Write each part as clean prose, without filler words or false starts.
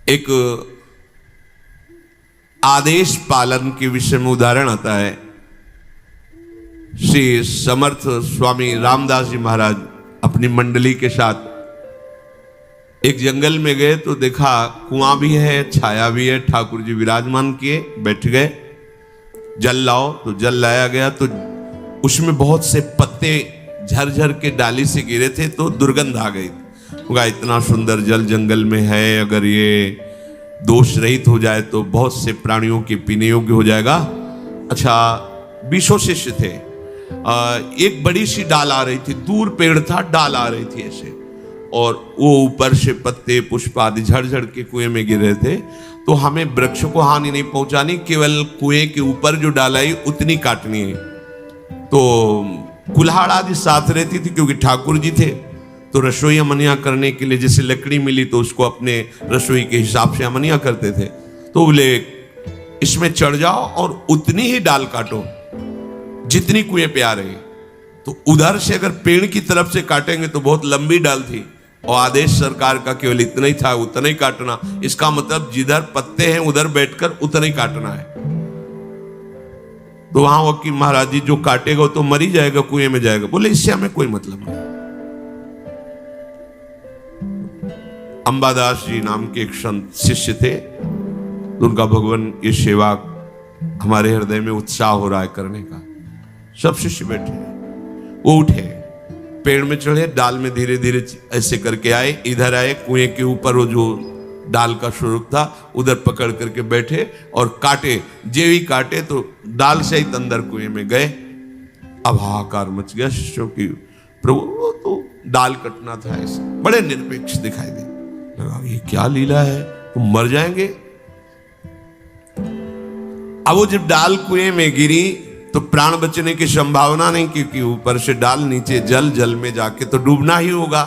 एक आदेश पालन के विषय में उदाहरण आता है। श्री समर्थ स्वामी रामदास जी महाराज अपनी मंडली के साथ एक जंगल में गए तो देखा कुआं भी है, छाया भी है, ठाकुर जी विराजमान किए, बैठ गए। जल लाओ तो जल लाया गया तो उसमें बहुत से पत्ते झरझर के डाली से गिरे थे तो दुर्गंध आ गई। इतना सुंदर जल जंगल में है, अगर ये दोष रहित हो जाए तो बहुत से प्राणियों के पीने योग्य हो जाएगा। अच्छा, 20 शिष्य थे। एक बड़ी सी डाल आ रही थी, दूर पेड़ था, डाल आ रही थी ऐसे, और वो ऊपर से पत्ते पुष्प आदि झड़झड़ के कुएं में गिर रहे थे। तो हमें वृक्ष को हानि नहीं पहुंचानी, केवल कुएं के ऊपर जो डाल आई उतनी काटनी है। तो कुल्हाड़ आदि साथ रहती थी क्योंकि ठाकुर जी थे, तो रसोई अमनिया करने के लिए जैसे लकड़ी मिली तो उसको अपने रसोई के हिसाब से अमनिया करते थे। तो बोले इसमें चढ़ जाओ और उतनी ही डाल काटो जितनी कुएं पे आ रही। तो उधर से अगर पेड़ की तरफ से काटेंगे तो बहुत लंबी डाल थी और आदेश सरकार का केवल इतना ही था, उतना ही काटना। इसका मतलब जिधर पत्ते हैं उधर बैठकर उतना ही काटना है। तो वहां वकील महाराज जी जो काटेगा तो मर ही जाएगा, कुएं में जाएगा। बोले इससे हमें कोई मतलब नहीं। अंबादास जी नाम के एक संत शिष्य थे, तो उनका भगवान ये सेवा हमारे हृदय में उत्साह हो रहा है करने का। सब शिष्य बैठे, वो उठे, पेड़ में चढ़े, डाल में धीरे धीरे ऐसे करके आए, इधर आए, कुएं के ऊपर वो जो डाल का स्वरूप था उधर पकड़ करके बैठे और काटे। जे ही काटे तो डाल से ही अंदर कुएं में गए। अब हाहाकार मच गया शिष्यों की, प्रभु वो तो डाल कटना था। ऐसे बड़े निरपेक्ष दिखाई दे, ये क्या लीला है, तुम मर जाएंगे। अब वो जब डाल कुएं में गिरी तो प्राण बचने की संभावना नहीं, क्योंकि ऊपर से डाल, नीचे जल, जल में जाके तो डूबना ही होगा।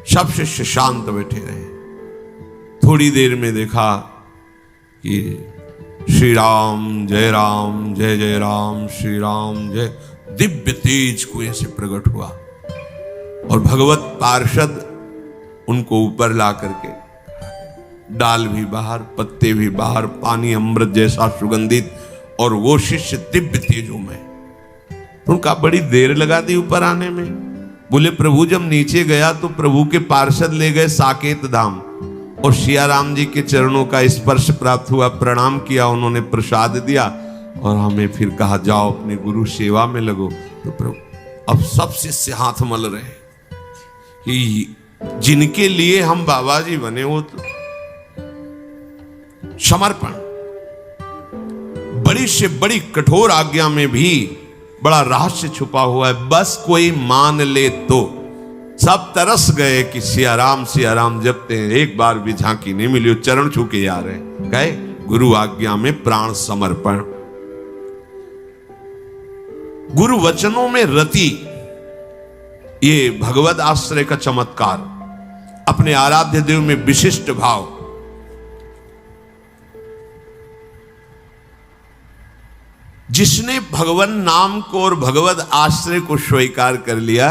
सब शिष्य शांत बैठे रहे। थोड़ी देर में देखा कि श्री राम जय राम, जय जय राम, श्री राम जय, दिव्य तेज कुएं से प्रकट हुआ और भगवत पार्षद उनको ऊपर ला करके, डाल भी बाहर, पत्ते भी बाहर, पानी अमृत जैसा सुगंधित, और वो शिष्य दिव्य तेजों में। तो उनका बड़ी देर लगा दी ऊपर आने में। बोले प्रभु जब नीचे गया तो प्रभु के पार्षद ले गए साकेत धाम और सिया राम जी के चरणों का स्पर्श प्राप्त हुआ, प्रणाम किया, उन्होंने प्रसाद दिया और हमें फिर कहा जाओ अपने गुरु सेवा में लगो। तो प्रभु अब सब शिष्य हाथ मल रहे कि जिनके लिए हम बाबा जी बने वो तो समर्पण, बड़ी से बड़ी कठोर आज्ञा में भी बड़ा रहस्य छुपा हुआ है। बस कोई मान ले तो सब तरस गए कि सिया राम जपते हैं, एक बार भी झांकी नहीं मिली, चरण छू के आ रहे, कहे गुरु आज्ञा में प्राण समर्पण। गुरु वचनों में रति, ये भगवत आश्रय का चमत्कार, अपने आराध्य देव में विशिष्ट भाव। जिसने भगवान नाम को और भगवत आश्रय को स्वीकार कर लिया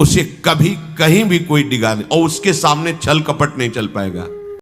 उसे कभी कहीं भी कोई डिगा नहीं, और उसके सामने छल कपट नहीं चल पाएगा।